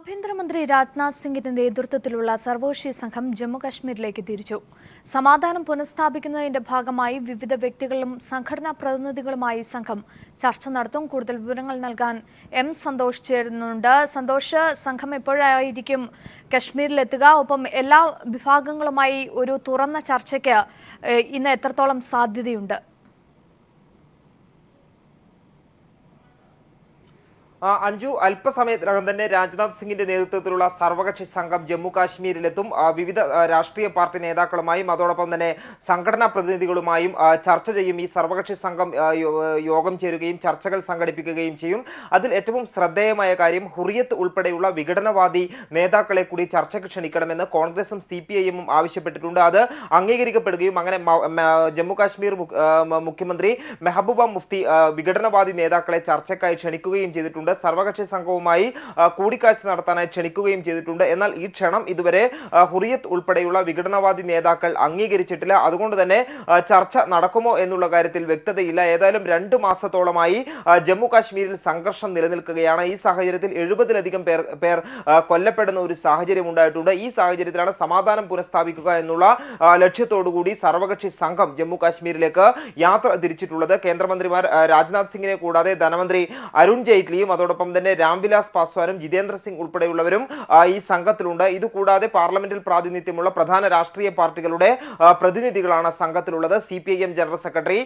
ആഭ്യന്തരമന്ത്രി രാജ്നാഥ് സിംഗിന്റെ നേതൃത്വത്തിലുള്ള സർവകക്ഷി സംഘം ജമ്മുകശ്മീരിലേക്ക് തിരിച്ചു. സമാധാനം പുനഃസ്ഥാപിക്കുന്നതിന്റെ ഭാഗമായി വിവിധ വ്യക്തികളും സംഘടനാ പ്രതിനിധികളുമായി സംഘം ചർച്ച നടത്തും. കൂടുതൽ വിവരങ്ങൾ നൽകാൻ എം സന്തോഷ് ചേരുന്നുണ്ട്. സന്തോഷ്, സംഘം എപ്പോഴായിരിക്കും കശ്മീരിലെത്തുക? ഒപ്പം എല്ലാ വിഭാഗങ്ങളുമായി ഒരു തുറന്ന ചർച്ചയ്ക്ക് ഇന്ന് എത്രത്തോളം സാധ്യതയുണ്ട്? അഞ്ജു, അല്പസമയത്തിനകം തന്നെ രാജ്നാഥ് സിംഗിന്റെ നേതൃത്വത്തിലുള്ള സർവകക്ഷി സംഘം ജമ്മു കാശ്മീരിലെത്തും. വിവിധ രാഷ്ട്രീയ പാർട്ടി നേതാക്കളുമായും അതോടൊപ്പം തന്നെ സംഘടനാ പ്രതിനിധികളുമായും ചർച്ച ചെയ്യും. ഈ സർവകക്ഷി സംഘം യോഗം ചേരുകയും ചർച്ചകൾ സംഘടിപ്പിക്കുകയും ചെയ്യും. അതിൽ ഏറ്റവും ശ്രദ്ധേയമായ കാര്യം ഹുറിയത്ത് ഉൾപ്പെടെയുള്ള വിഘടനവാദി നേതാക്കളെ കൂടി ചർച്ചയ്ക്ക് ക്ഷണിക്കണമെന്ന് കോൺഗ്രസും CPIM ആവശ്യപ്പെട്ടിട്ടുണ്ട്. അത് അംഗീകരിക്കപ്പെടുകയും അങ്ങനെ ജമ്മു കാശ്മീർ മുഖ്യമന്ത്രി മെഹബൂബ മുഫ്തി വിഘടനവാദി നേതാക്കളെ ചർച്ചയ്ക്കായി ക്ഷണിക്കുകയും ചെയ്തിട്ടുണ്ട്. സർവകക്ഷി സംഘവുമായി കൂടിക്കാഴ്ച നടത്താനായി ക്ഷണിക്കുകയും ചെയ്തിട്ടുണ്ട്. എന്നാൽ ഈ ക്ഷണം ഇതുവരെ ഹുറിയത്ത് ഉൾപ്പെടെയുള്ള വിഘടനവാദി നേതാക്കൾ അംഗീകരിച്ചിട്ടില്ല. അതുകൊണ്ട് തന്നെ ചർച്ച നടക്കുമോ എന്നുള്ള കാര്യത്തിൽ വ്യക്തതയില്ല. ഏതായാലും 2 മാസത്തോളമായി ജമ്മു കാശ്മീരിൽ സംഘർഷം നിലനിൽക്കുകയാണ്. ഈ സാഹചര്യത്തിൽ 70-ലധികം പേർ കൊല്ലപ്പെടുന്ന ഒരു സാഹചര്യം ഉണ്ടായിട്ടുണ്ട്. ഈ സാഹചര്യത്തിലാണ് സമാധാനം പുനഃസ്ഥാപിക്കുക എന്നുള്ള ലക്ഷ്യത്തോടുകൂടി സർവകക്ഷി സംഘം ജമ്മു കാശ്മീരിലേക്ക് യാത്ര തിരിച്ചിട്ടുള്ളത്. കേന്ദ്രമന്ത്രിമാർ രാജ്നാഥ് സിംഗിനെ കൂടാതെ ധനമന്ത്രി അരുൺ ജെയ്റ്റ്ലിയും അതോടൊപ്പം തന്നെ രാംവിലാസ് പാസ്വാനും ജിതേന്ദ്ര സിംഗ് ഉൾപ്പെടെയുള്ളവരും ഈ സംഘത്തിലുണ്ട്. ഇതുകൂടാതെ പാർലമെന്റിൽ പ്രാതിനിധ്യമുള്ള പ്രധാന രാഷ്ട്രീയ പാർട്ടികളുടെ പ്രതിനിധികളാണ് സംഘത്തിലുള്ളത്. CPIM general secretary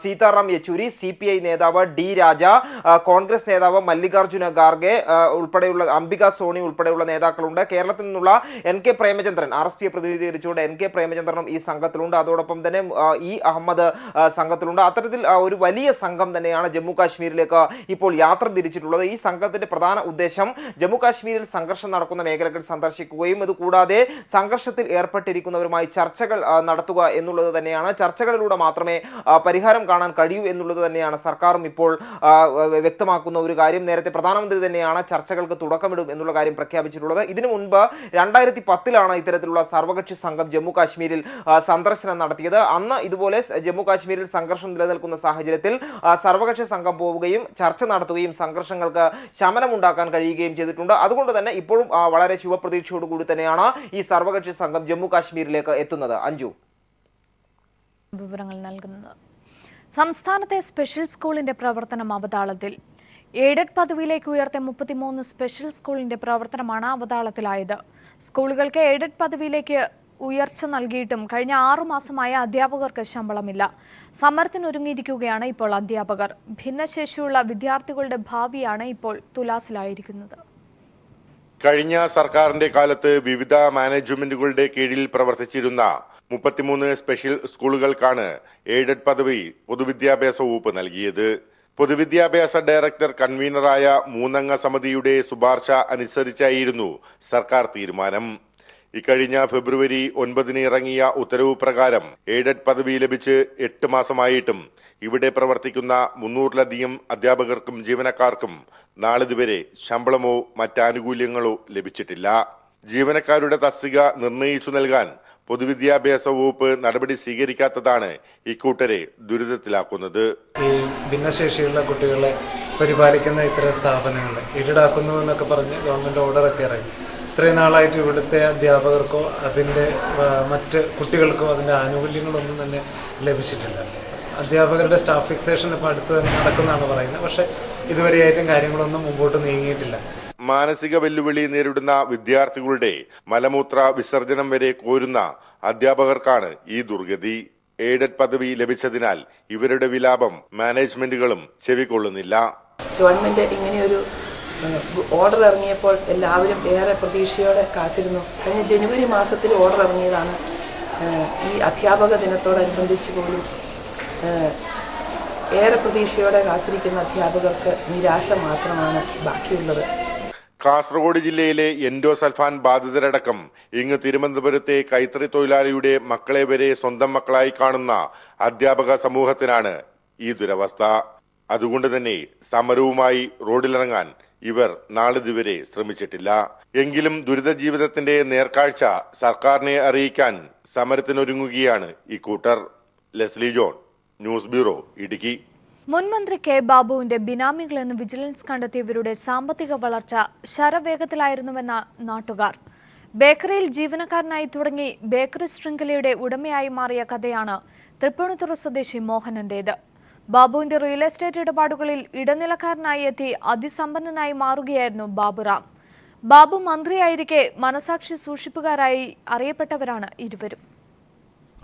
Sitaram Yechury, CPI നേതാവ് D രാജ, കോൺഗ്രസ് നേതാവ് മല്ലികാർജുന ഖാർഗെ ഉൾപ്പെടെയുള്ള അംബിക സോണി ഉൾപ്പെടെയുള്ള നേതാക്കളുണ്ട്. കേരളത്തിൽ നിന്നുള്ള NK പ്രേമചന്ദ്രൻ, RSP പ്രതിനിധീകരിച്ചുകൊണ്ട് NK പ്രേമചന്ദ്രനും ഈ സംഘത്തിലുണ്ട്. അതോടൊപ്പം തന്നെ E അഹമ്മദ് സംഘത്തിലുണ്ട്. അത്തരത്തിൽ ഒരു വലിയ സംഘം തന്നെയാണ് ജമ്മു കാശ്മീരിലേക്ക് ഇപ്പോൾ യാത്ര തിരിച്ചിട്ടുള്ളത്. ഈ സംഘത്തിന്റെ പ്രധാന ഉദ്ദേശം ജമ്മു കാശ്മീരിൽ സംഘർഷം നടക്കുന്ന മേഖലകൾ സന്ദർശിക്കുകയും അതുകൂടാതെ സംഘർഷത്തിൽ ഏർപ്പെട്ടിരിക്കുന്നവരുമായി ചർച്ചകൾ നടത്തുക എന്നുള്ളത് തന്നെയാണ്. ചർച്ചകളിലൂടെ മാത്രമേ പരിഹാരം കാണാൻ കഴിയൂ എന്നുള്ളത് തന്നെയാണ് സർക്കാരും ഇപ്പോൾ വ്യക്തമാക്കുന്ന ഒരു കാര്യം. നേരത്തെ പ്രധാനമന്ത്രി തന്നെയാണ് ചർച്ചകൾക്ക് തുടക്കമിടും എന്നുള്ള കാര്യം പ്രഖ്യാപിച്ചിട്ടുള്ളത്. ഇതിനു മുൻപ് 2010-ലാണ് ഇത്തരത്തിലുള്ള സർവകക്ഷി സംഘം ജമ്മു കാശ്മീരിൽ സന്ദർശനം നടത്തിയത്. അന്ന് ഇതുപോലെ ജമ്മു കാശ്മീരിൽ സംഘർഷം നിലനിൽക്കുന്ന സാഹചര്യത്തിൽ സർവകക്ഷി സംഘം പോവുകയും ചർച്ച നടത്തുകയും സംഘർഷങ്ങൾക്ക് ശമനമുണ്ടാക്കാൻ കഴിയുകയും ചെയ്തിട്ടുണ്ട്. അതുകൊണ്ട് തന്നെ ഇപ്പോഴും വളരെ ശുഭപ്രതീക്ഷയോടുകൂടി തന്നെയാണ് ഈ സർവകക്ഷി സംഘം ജമ്മു കാശ്മീരിലേക്ക് എത്തുന്നത്. അഞ്ജു, വിവരങ്ങൾ നൽകുന്നത്. സംസ്ഥാനത്തെ സ്പെഷ്യൽ സ്കൂളിന്റെ പ്രവർത്തനം അവതാളത്തിൽ. എയ്ഡഡ് പദവിയിലേക്ക് ഉയർത്തിയ 33 സ്പെഷ്യൽ സ്കൂളിന്റെ പ്രവർത്തനമാണ് അവതാളത്തിലായത്. സ്കൂളുകൾക്ക് എയ്ഡഡ് പദവിയിലേക്ക് ഉയർച്ച നൽകിയിട്ടും കഴിഞ്ഞ 6 മാസമായ അധ്യാപകർക്ക് ശമ്പളമില്ല. സമരത്തിനൊരുങ്ങിയിരിക്കുകയാണ് ഇപ്പോൾ അധ്യാപകർ. ഭിന്നശേഷിയുള്ള വിദ്യാർത്ഥികളുടെ ഭാവിയാണ് ഇപ്പോൾ തുലാസിലായിരിക്കുന്നത്. കഴിഞ്ഞ സർക്കാരിന്റെ കാലത്ത് വിവിധ മാനേജ്മെന്റുകളുടെ കീഴിൽ പ്രവർത്തിച്ചിരുന്ന 33 സ്പെഷ്യൽ സ്കൂളുകൾക്കാണ് എയ്ഡഡ് പദവി പൊതുവിദ്യാഭ്യാസ വകുപ്പ് നൽകിയത്. പൊതുവിദ്യാഭ്യാസ ഡയറക്ടർ കൺവീനറായ 3-അംഗ സമിതിയുടെ ശുപാർശ അനുസരിച്ചായിരുന്നു സർക്കാർ തീരുമാനം. ഇക്കഴിഞ്ഞ ഫെബ്രുവരി 9-ന് ഇറങ്ങിയ ഉത്തരവ് പ്രകാരം എയ്ഡഡ് പദവി ലഭിച്ച് 8 മാസമായിട്ടും ഇവിടെ പ്രവർത്തിക്കുന്ന 300-ലധികം അധ്യാപകർക്കും ജീവനക്കാർക്കും നാളിതുവരെ ശമ്പളമോ മറ്റാനുകൂല്യങ്ങളോ ലഭിച്ചിട്ടില്ല. ജീവനക്കാരുടെ തസ്തിക നിർണയിച്ചു നൽകാൻ പൊതുവിദ്യാഭ്യാസ വകുപ്പ് നടപടി സ്വീകരിക്കാത്തതാണ് ഇക്കൂട്ടരെ ദുരിതത്തിലാക്കുന്നത്. ഈ ഭിന്നശേഷിയുള്ള കുട്ടികളെ പരിപാലിക്കുന്ന ഇത്തരം സ്ഥാപനങ്ങൾ ഈടാക്കുന്നു എന്നൊക്കെ പറഞ്ഞ് ഗവൺമെന്റ് ഓർഡറൊക്കെ ഇറങ്ങി. ഇത്രയും നാളായിട്ട് ഇവിടുത്തെ അധ്യാപകർക്കോ അതിൻ്റെ മറ്റ് കുട്ടികൾക്കോ അതിൻ്റെ ആനുകൂല്യങ്ങളൊന്നും തന്നെ ലഭിച്ചിട്ടില്ല. അധ്യാപകരുടെ സ്റ്റാഫ് ഫിക്സേഷൻ ഇപ്പോൾ അടുത്ത് തന്നെ നടക്കുന്നതാണ് പറയുന്നത്. പക്ഷേ ഇതുവരെയായിട്ടും കാര്യങ്ങളൊന്നും മുമ്പോട്ട് നീങ്ങിയിട്ടില്ല. മാനസിക വെല്ലുവിളി നേരിടുന്ന വിദ്യാർത്ഥികളുടെ മലമൂത്ര വിസർജനം വരെ കോരുന്ന അധ്യാപകർക്കാണ് ഈ ദുർഗതി. എയ്ഡഡ് പദവി ലഭിച്ചതിനാൽ ഇവരുടെ വിലാപം മാനേജ്മെന്റുകളും ചെവിക്കൊള്ളുന്നില്ല. ഗവൺമെന്റ് ഇങ്ങനെയൊരു ഓർഡർ ഇറങ്ങിയപ്പോൾ എല്ലാവരും ഏറെ പ്രതീക്ഷയോടെ കാത്തിരുന്നു. കഴിഞ്ഞ ജനുവരി മാസത്തിൽ ഓർഡർ ഇറങ്ങിയതാണ്. ഈ അധ്യാപക ദിനത്തോടനുബന്ധിച്ച് പോലും ഏറെ പ്രതീക്ഷയോടെ കാത്തിരിക്കുന്ന അധ്യാപകർക്ക് നിരാശ മാത്രമാണ് ബാക്കിയുള്ളത്. കാസർഗോഡ് ജില്ലയിലെ എൻഡോസൾഫാൻ ബാധിതരടക്കം ഇങ്ങ് തിരുവനന്തപുരത്തെ കൈത്തറി തൊഴിലാളിയുടെ മക്കളെ വരെ സ്വന്തം മക്കളായി കാണുന്ന അധ്യാപക സമൂഹത്തിനാണ് ഈ ദുരവസ്ഥ. അതുകൊണ്ട് തന്നെ സമരവുമായി റോഡിലിറങ്ങാൻ ഇവർ നാളിതുവരെ ശ്രമിച്ചിട്ടില്ല. എങ്കിലും ദുരിത ജീവിതത്തിന്റെ നേർക്കാഴ്ച സർക്കാരിനെ അറിയിക്കാൻ സമരത്തിനൊരുങ്ങുകയാണ് ഇക്കൂട്ടർ. Leslie John, news bureau, Idukki. മുൻമന്ത്രി കെ ബാബുവിന്റെ ബിനാമികളെന്ന് വിജിലൻസ് കണ്ടെത്തിയവരുടെ സാമ്പത്തിക വളർച്ച ശരവേഗത്തിലായിരുന്നുവെന്ന നാട്ടുകാർ. ബേക്കറിയിൽ ജീവനക്കാരനായി തുടങ്ങി ബേക്കറി ശൃംഖലയുടെ ഉടമയായി മാറിയ കഥയാണ് തൃപ്പൂണിത്തുറ സ്വദേശി മോഹനന്റേത്. ബാബുവിന്റെ റിയൽ എസ്റ്റേറ്റ് ഇടപാടുകളിൽ ഇടനിലക്കാരനായി എത്തി അതിസമ്പന്നനായി മാറുകയായിരുന്നു ബാബുറാം. ബാബു മന്ത്രിയായിരിക്കെ മനസാക്ഷി സൂക്ഷിപ്പുകാരായി അറിയപ്പെട്ടവരാണ് ഇരുവരും.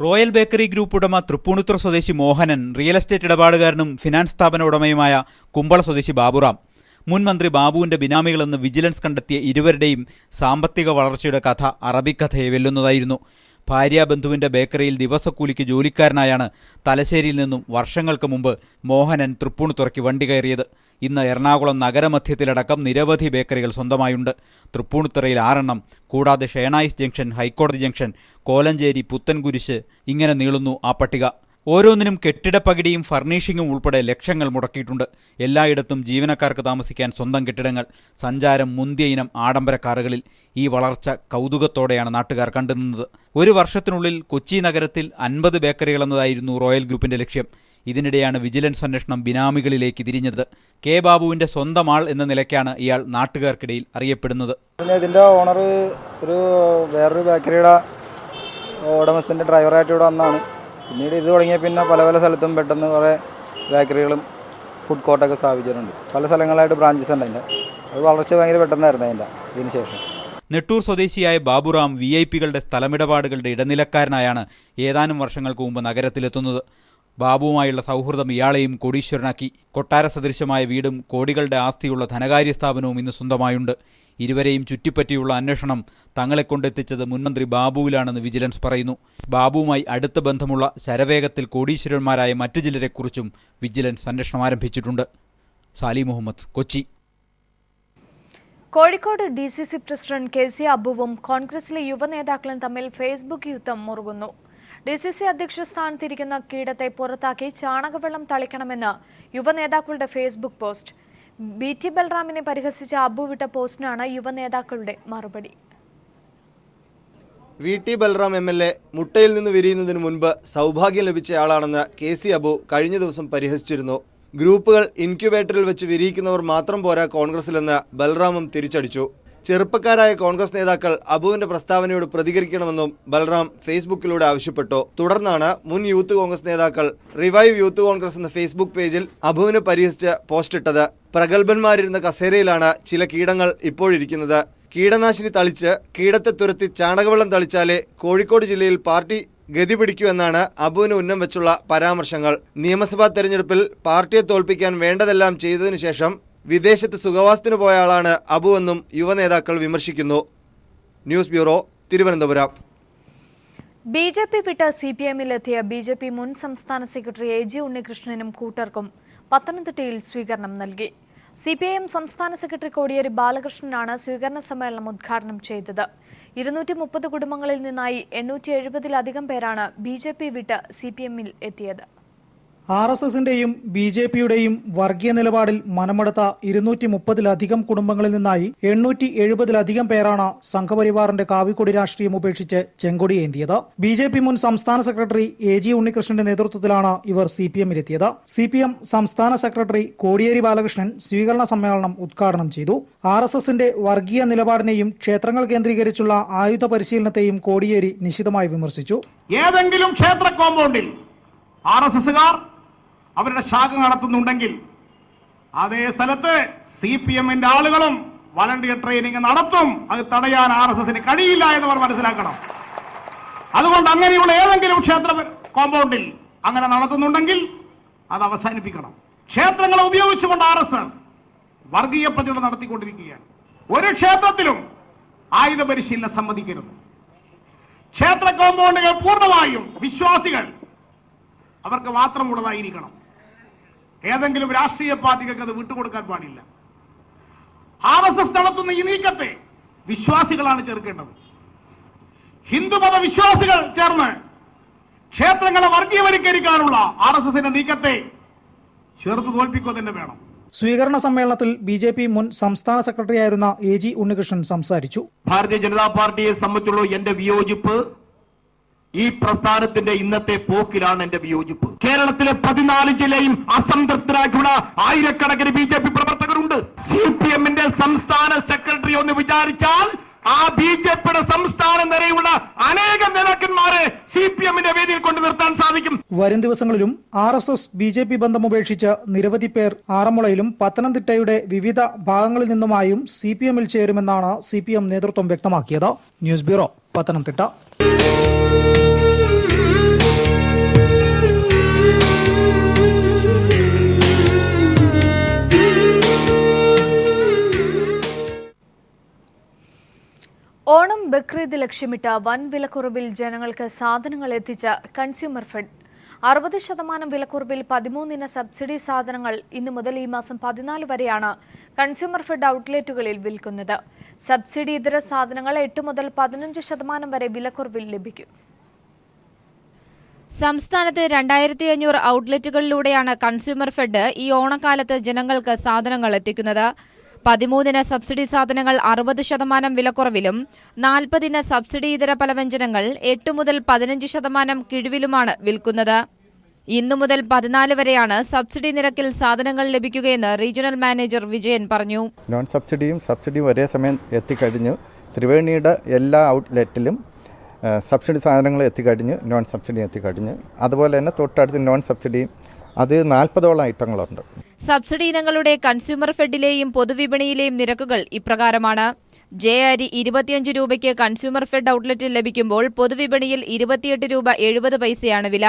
റോയൽ ബേക്കറി ഗ്രൂപ്പ് ഉടമ തൃപ്പൂണിത്തുറ സ്വദേശി മോഹനൻ, റിയൽ എസ്റ്റേറ്റ് ഇടപാടുകാരനും ഫിനാൻസ് സ്ഥാപന ഉടമയുമായ കുമ്പള സ്വദേശി ബാബുറാം. മുൻമന്ത്രി ബാബുവിന്റെ ബിനാമികളെന്ന് വിജിലൻസ് കണ്ടെത്തിയ ഇരുവരുടെയും സാമ്പത്തിക വളർച്ചയുടെ കഥ അറബിക്കഥയെ വെല്ലുന്നതായിരുന്നു. ഭാര്യാബന്ധുവിന്റെ ബേക്കറിയിൽ ദിവസക്കൂലിക്ക് ജോലിക്കാരനായാണ് തലശ്ശേരിയിൽ നിന്നും വർഷങ്ങൾക്ക് മുമ്പ് മോഹനൻ തൃപ്പൂണിത്തുറയ്ക്ക് വണ്ടി കയറിയത്. ഇന്ന് എറണാകുളം നഗരമധ്യത്തിലടക്കം നിരവധി ബേക്കറികൾ സ്വന്തമായുണ്ട്. തൃപ്പൂണിത്തുറയിൽ 6 കൂടാതെ ഷേണായിസ് ജംഗ്ഷൻ, ഹൈക്കോടതി ജംഗ്ഷൻ, കോലഞ്ചേരി, പുത്തൻകുരിശ്, ഇങ്ങനെ നീളുന്നു ആ പട്ടിക. ഓരോന്നിനും കെട്ടിടപ്പകിടിയും ഫർണിഷിങ്ങും ഉൾപ്പെടെ ലക്ഷങ്ങൾ മുടക്കിയിട്ടുണ്ട്. എല്ലായിടത്തും ജീവനക്കാർക്ക് താമസിക്കാൻ സ്വന്തം കെട്ടിടങ്ങൾ, സഞ്ചാരം മുന്തിയ ഇനം ആഡംബര കാറുകളിൽ. ഈ വളർച്ച കൗതുകത്തോടെയാണ് നാട്ടുകാർ കണ്ടുനിന്നത്. ഒരു വർഷത്തിനുള്ളിൽ കൊച്ചി നഗരത്തിൽ 50 ബേക്കറികളെന്നതായിരുന്നു റോയൽ ഗ്രൂപ്പിന്റെ ലക്ഷ്യം. ഇതിനിടെയാണ് വിജിലൻസ് അന്വേഷണം ബിനാമികളിലേക്ക് തിരിഞ്ഞത്. കെ ബാബുവിന്റെ സ്വന്തം ആൾ എന്ന നിലയ്ക്കാണ് ഇയാൾ നാട്ടുകാർക്കിടയിൽ അറിയപ്പെടുന്നത്. ഇതിൻ്റെ ഓണർ വേറൊരു ബേക്കറിയുടെ ഉടമസ്ഥൻ്റെ ഡ്രൈവറായിട്ട് ഇവിടെ വന്നാണ്. പിന്നീട് ഇത് തുടങ്ങിയ പിന്നെ പല സ്ഥലത്തും പെട്ടെന്ന് കുറേ ബേക്കറികളും ഫുഡ് കോർട്ടൊക്കെ സ്ഥാപിച്ചിട്ടുണ്ട്. പല സ്ഥലങ്ങളായിട്ട് ബ്രാഞ്ചസ് ഉണ്ട്. അതിൻ്റെ അത് വളർച്ച ഭയങ്കര പെട്ടെന്നായിരുന്നു ഇതിന് ശേഷം. നെട്ടൂർ സ്വദേശിയായ ബാബുറാം VIP-കളുടെ സ്ഥലമിടപാടുകളുടെ ഇടനിലക്കാരനായാണ് ഏതാനും വർഷങ്ങൾക്ക് മുമ്പ് നഗരത്തിലെത്തുന്നത്. ബാബുവുമായുള്ള സൗഹൃദം ഇയാളെയും കോടീശ്വരനാക്കി. കൊട്ടാര സദൃശമായ വീടും കോടികളുടെ ആസ്തിയുള്ള ധനകാര്യ സ്ഥാപനവും ഇന്ന് സ്വന്തമായുണ്ട്. ഇരുവരെയും ചുറ്റിപ്പറ്റിയുള്ള അന്വേഷണം തങ്ങളെ കൊണ്ടെത്തിച്ചത് മുൻമന്ത്രി ബാബുവിലാണെന്ന് വിജിലൻസ് പറയുന്നു. ബാബുവുമായി അടുത്ത ബന്ധമുള്ള ശരവേഗത്തിൽ കോടീശ്വരന്മാരായ മറ്റു ചിലരെക്കുറിച്ചും വിജിലൻസ് അന്വേഷണം ആരംഭിച്ചിട്ടുണ്ട്. Sali Muhammad, Kochi. Kozhikode DCC president KC അബുവും കോൺഗ്രസിലെ യുവനേതാക്കളും തമ്മിൽ ഫേസ്ബുക്ക് യുദ്ധം മുറുകുന്നു. DCC അധ്യക്ഷ സ്ഥാനത്തിരിക്കുന്ന കീടത്തെ പുറത്താക്കി ചാണകവെള്ളം തളിക്കണമെന്ന് യുവനേതാക്കളുടെ ഫേസ്ബുക്ക് പോസ്റ്റ്. BT ബൽറാമിനെ പരിഹസിച്ച അബു വിട്ട പോസ്റ്റിനാണ് യുവനേതാക്കളുടെ മറുപടി. VT ബൽറാം MLA മുട്ടയിൽ നിന്ന് വിരിയുന്നതിന് മുൻപ് സൗഭാഗ്യം ലഭിച്ചയാളാണെന്ന് KC അബു കഴിഞ്ഞ ദിവസം പരിഹസിച്ചിരുന്നു. ഗ്രൂപ്പുകൾ ഇൻക്യുബേറ്ററിൽ വെച്ച് വിരിയിക്കുന്നവർ മാത്രം പോരാ കോൺഗ്രസിലെന്ന് ബൽറാമും തിരിച്ചടിച്ചു. ചെറുപ്പക്കാരായ കോൺഗ്രസ് നേതാക്കൾ അബുവിന്റെ പ്രസ്താവനയോട് പ്രതികരിക്കണമെന്നും ബൽറാം ഫേസ്ബുക്കിലൂടെ ആവശ്യപ്പെട്ടു. തുടർന്നാണ് മുൻ യൂത്ത് കോൺഗ്രസ് നേതാക്കൾ റിവൈവ് യൂത്ത് കോൺഗ്രസ് എന്ന ഫേസ്ബുക്ക് പേജിൽ അബുവിനെ പരിഹസിച്ച് പോസ്റ്റ് ഇട്ടത്. പ്രഗത്ഭന്മാരിരുന്ന കസേരയിലാണ് ചില കീടങ്ങൾ ഇപ്പോഴിരിക്കുന്നത്. കീടനാശിനി തളിച്ച് കീടത്തെ തുരത്തി ചാണകവെള്ളം തളിച്ചാലേ കോഴിക്കോട് ജില്ലയിൽ പാർട്ടി ഗതി പിടിക്കൂ എന്നാണ് അബുവിന് ഉന്നം വെച്ചുള്ള പരാമർശങ്ങൾ. നിയമസഭാ തെരഞ്ഞെടുപ്പിൽ പാർട്ടിയെ തോൽപ്പിക്കാൻ വേണ്ടതെല്ലാം ചെയ്തതിനു ശേഷം വിദേശത്ത് സുഖവാസത്തിന് പോയ ആളാണ് അബുവെന്നും യുവനേതാക്കൾ വിമർശിക്കുന്നു. News bureau, Thiruvananthapuram. BJP വിട്ട് CPM-ലെത്തിയ BJP മുൻ സംസ്ഥാന സെക്രട്ടറി AG ഉണ്ണികൃഷ്ണനും കൂട്ടർക്കും പത്തനംതിട്ടയിൽ സ്വീകരണം നൽകി. CPIM സംസ്ഥാന സെക്രട്ടറി കോടിയേരി ബാലകൃഷ്ണനാണ് സ്വീകരണ സമ്മേളനം ഉദ്ഘാടനം ചെയ്തത്. 230 കുടുംബങ്ങളിൽ നിന്നായി 870-ലധികം പേരാണ് BJP വിട്ട് CPM-ൽ എത്തിയത്. RSS-ന്റെയും BJP-യുടെയും വർഗീയ നിലപാടിൽ മനമെടുത്ത 230-ലധികം കുടുംബങ്ങളിൽ നിന്നായി 870-ലധികം പേരാണ് സംഘപരിവാറിന്റെ കാവിക്കൊടി രാഷ്ട്രീയം ഉപേക്ഷിച്ച് ചെങ്കൊടിയേന്തിയത്. BJP മുൻ സംസ്ഥാന സെക്രട്ടറി AG ഉണ്ണികൃഷ്ണന്റെ നേതൃത്വത്തിലാണ് ഇവർ CPM-ലെത്തിയത്. CPM സംസ്ഥാന സെക്രട്ടറി കോടിയേരി ബാലകൃഷ്ണൻ സ്വീകരണ സമ്മേളനം ഉദ്ഘാടനം ചെയ്തു. RSS-ന്റെ വർഗീയ നിലപാടിനെയും ക്ഷേത്രങ്ങൾ കേന്ദ്രീകരിച്ചുള്ള ആയുധ പരിശീലനത്തെയും കോടിയേരി നിശിതമായി വിമർശിച്ചു. ഏതെങ്കിലും ക്ഷേത്ര കോമ്പൗണ്ടിൽ RSS-കാർ അവരുടെ ശാഖ നടത്തുന്നുണ്ടെങ്കിൽ അതേ സ്ഥലത്ത് CPM-ന്റെ ആളുകളും വളണ്ടിയർ ട്രെയിനിങ് നടത്തും. അത് തടയാൻ RSS-ന് കഴിയില്ല എന്നവർ മനസ്സിലാക്കണം. അതുകൊണ്ട് അങ്ങനെയുള്ള ഏതെങ്കിലും ക്ഷേത്ര കോമ്പൗണ്ടിൽ അങ്ങനെ നടത്തുന്നുണ്ടെങ്കിൽ അത് അവസാനിപ്പിക്കണം. ക്ഷേത്രങ്ങളെ ഉപയോഗിച്ചുകൊണ്ട് RSS വർഗീയ പ്രചരണം നടത്തിക്കൊണ്ടിരിക്കുകയാണ്. ഒരു ക്ഷേത്രത്തിലും ആയുധ പരിശീലനം സമ്മതിക്കരുത്. ക്ഷേത്ര കോമ്പൗണ്ടുകൾ പൂർണ്ണമായും വിശ്വാസികൾ അവർക്ക് മാത്രമുള്ളതായിരിക്കണം. ഏതെങ്കിലും രാഷ്ട്രീയ പാർട്ടികൾക്ക് അത് വിട്ടുകൊടുക്കാൻ പാടില്ല. RSS നടത്തുന്ന ഈ നീക്കത്തെ വിശ്വാസികളാണ് ചെറുക്കേണ്ടത്. ഹിന്ദുമത വിശ്വാസികൾ ചേർന്ന് ക്ഷേത്രങ്ങളെ വർഗീയവൽക്കരിക്കാനുള്ള RSS-ന്റെ നീക്കത്തെ ചെറുത്തു തോൽപ്പിക്കുക തന്നെ വേണം. സ്വീകരണ സമ്മേളനത്തിൽ BJP മുൻ സംസ്ഥാന സെക്രട്ടറിയായിരുന്ന AG ഉണ്ണികൃഷ്ണൻ സംസാരിച്ചു. ഭാരതീയ ജനതാ പാർട്ടിയെ സംബന്ധിച്ചുള്ള എന്റെ വിയോജിപ്പ് ഈ പ്രസ്ഥാനത്തിന്റെ ഇന്നത്തെ പോക്കിലാണ് എന്റെ വിയോജിപ്പ്. കേരളത്തിലെ 14 ജില്ലയും അസംതൃപ്തരായിട്ടുള്ള ആയിരക്കണക്കിന് BJP പ്രവർത്തകരുണ്ട്. CPM-ന്റെ സംസ്ഥാന സെക്രട്ടറി ഒന്ന് വിചാരിച്ചാൽ ആ BJP-യുടെ സംസ്ഥാന നിരയുള്ള അനേകം നേതാക്കന്മാരെ CPM-ന്റെ വേദിയിൽ കൊണ്ടു നിർത്താൻ സാധിക്കും. വരും ദിവസങ്ങളിലും RSS BJP ബന്ധം ഉപേക്ഷിച്ച് നിരവധി പേർ ആറന്മുളയിലും പത്തനംതിട്ടയുടെ വിവിധ ഭാഗങ്ങളിൽ നിന്നുമായും CPM-ൽ ചേരുമെന്നാണ് CPM നേതൃത്വം വ്യക്തമാക്കിയത്. News bureau, Pathanamthitta. ഓണം ബക്രീദ് ലക്ഷ്യമിട്ട് വൻ വിലക്കുറവിൽ ജനങ്ങൾക്ക് സാധനങ്ങൾ എത്തിച്ച കൺസ്യൂമർ ഫെഡ്. 60% വിലക്കുറവിൽ 13 സബ്സിഡി സാധനങ്ങൾ ഇന്നു മുതൽ ഈ മാസം 14 വരെയാണ് കൺസ്യൂമർ ഫെഡ് ഔട്ട്ലെറ്റുകളിൽ വിൽക്കുന്നത്. സബ്സിഡി ഇതര സാധനങ്ങൾ 8 മുതൽ 15% വരെ വിലക്കുറവിൽ ലഭിക്കും. സംസ്ഥാനത്ത് 2500 ഔട്ട്ലെറ്റുകളിലൂടെയാണ് കൺസ്യൂമർ ഫെഡ് ഈ ഓണക്കാലത്ത് ജനങ്ങൾക്ക് സാധനങ്ങൾ എത്തിക്കുന്നത്. 13 സബ്സിഡി സാധനങ്ങൾ 60% വിലക്കുറവിലും 40 സബ്സിഡി ഇതര പലവ്യഞ്ജനങ്ങൾ 8 മുതൽ 15% കിഴിവിലുമാണ് വിൽക്കുന്നത്. ഇന്നു മുതൽ 14 വരെയാണ് സബ്സിഡി നിരക്കിൽ സാധനങ്ങൾ ലഭിക്കുകയെന്ന് റീജിയണൽ മാനേജർ വിജയൻ പറഞ്ഞു. നോൺ സബ്സിഡിയും സബ്സിഡിയും ഒരേ സമയം എത്തിക്കഴിഞ്ഞു. ത്രിവേണിയുടെ എല്ലാ ഔട്ട്ലെറ്റിലും സബ്സിഡി സാധനങ്ങൾ എത്തിക്കഴിഞ്ഞു, നോൺ സബ്സിഡി എത്തിക്കഴിഞ്ഞു. അതുപോലെ തന്നെ തൊട്ടടുത്ത് നോൺ സബ്സിഡിയും അത് 40ഓളം ഐറ്റങ്ങളുണ്ട്. സബ്സിഡി ഇനങ്ങളുടെ കൺസ്യൂമർ ഫെഡിലെയും പൊതുവിപണിയിലെയും നിരക്കുകൾ ഇപ്രകാരമാണ്. ജെ അരി 25 രൂപയ്ക്ക് കൺസ്യൂമർ ഫെഡ് ഔട്ട്ലെറ്റിൽ ലഭിക്കുമ്പോൾ പൊതുവിപണിയിൽ 28 രൂപ 70 പൈസയാണ് വില.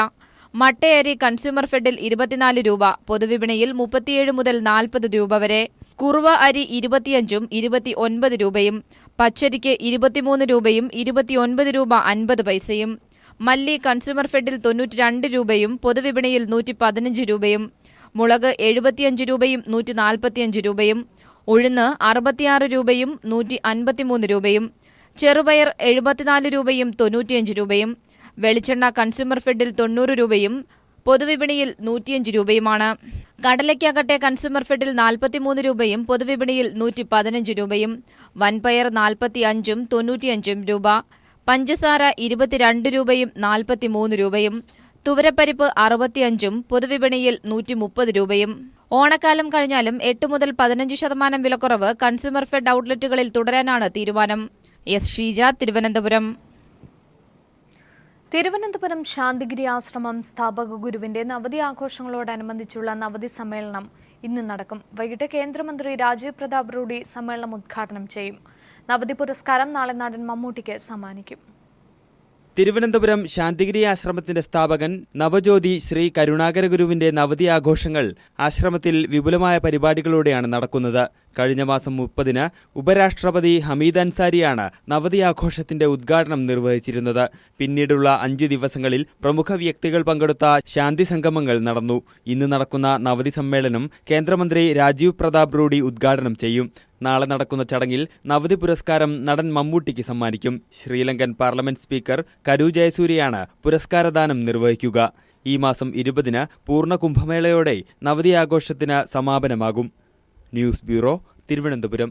മട്ടയരി കൺസ്യൂമർ ഫെഡിൽ 24 രൂപ, പൊതുവിപണിയിൽ 37 മുതൽ 40 രൂപ വരെ. കുറുവ അരി 25ഉം 29 രൂപയും, പച്ചരിക്ക് 23 രൂപയും 29 രൂപ 50 പൈസയും. മല്ലി കൺസ്യൂമർ ഫെഡിൽ 92 രൂപയും പൊതുവിപണിയിൽ 115 രൂപയും. മുളക് 75 രൂപയും 145 രൂപയും. ഉഴുന്ന് 66 രൂപയും 153 രൂപയും. ചെറുപയർ 74 രൂപയും 95 രൂപയും. വെളിച്ചെണ്ണ കൺസ്യൂമർ ഫെഡിൽ 90 രൂപയും പൊതുവിപണിയിൽ 105 രൂപയുമാണ്. കടലയ്ക്കാകട്ടെ കൺസ്യൂമർ ഫെഡിൽ 43 രൂപയും പൊതുവിപണിയിൽ 115 രൂപയും. വൻപയർ 45ഉം 95ഉം രൂപ. പഞ്ചസാര 22 രൂപയും 43 രൂപയും. തുവരപ്പരിപ്പ് 65ഉം പൊതുവിപണിയിൽ 130 രൂപയും. ഓണക്കാലം കഴിഞ്ഞാലും 8 മുതൽ 15% വിലക്കുറവ് കൺസ്യൂമർ ഫെഡ് ഔട്ട്ലെറ്റുകളിൽ തുടരാനാണ് തീരുമാനം. എസ് ഷീജ, തിരുവനന്തപുരം. തിരുവനന്തപുരം ശാന്തിഗിരി ആശ്രമം സ്ഥാപക ഗുരുവിന്റെ നവതി ആഘോഷങ്ങളോടനുബന്ധിച്ചുള്ള നവതി സമ്മേളനം ഇന്ന് നടക്കും. വൈകിട്ട് കേന്ദ്രമന്ത്രി രാജീവ് പ്രതാപ് റൂഡി സമ്മേളനം ഉദ്ഘാടനം ചെയ്യും. നവതി പുരസ്കാരം നാളെ നടൻ മമ്മൂട്ടിക്ക് സമ്മാനിക്കും. തിരുവനന്തപുരം ശാന്തിഗിരി ആശ്രമത്തിന്റെ സ്ഥാപകൻ നവജ്യോതി ശ്രീ കരുണാകര ഗുരുവിന്റെ നവതി ആഘോഷങ്ങൾ ആശ്രമത്തിൽ വിപുലമായ പരിപാടികളോടെയാണ് നടക്കുന്നത്. കഴിഞ്ഞ മാസം 30-ന് ഉപരാഷ്ട്രപതി ഹമീദ് അൻസാരിയാണ് നവതി ആഘോഷത്തിന്റെ ഉദ്ഘാടനം നിർവഹിച്ചിരുന്നത്. പിന്നീടുള്ള 5 ദിവസങ്ങളിൽ പ്രമുഖ വ്യക്തികൾ പങ്കെടുത്ത ശാന്തി സംഗമങ്ങൾ നടന്നു. ഇന്ന് നടക്കുന്ന നവതി സമ്മേളനം കേന്ദ്രമന്ത്രി രാജീവ് പ്രതാപ് റൂഡി ഉദ്ഘാടനം ചെയ്യും. നാളെ നടക്കുന്ന ചടങ്ങിൽ നവതി പുരസ്കാരം നടൻ മമ്മൂട്ടിക്ക് സമ്മാനിക്കും. ശ്രീലങ്കൻ പാർലമെന്റ് സ്പീക്കർ കരു ജയസൂര്യയാണ് പുരസ്കാരദാനം നിർവഹിക്കുക. ഈ മാസം 20-ന് പൂർണ്ണ കുംഭമേളയോടെ നവതി ആഘോഷത്തിന് സമാപനമാകും. News bureau, Thiruvananthapuram.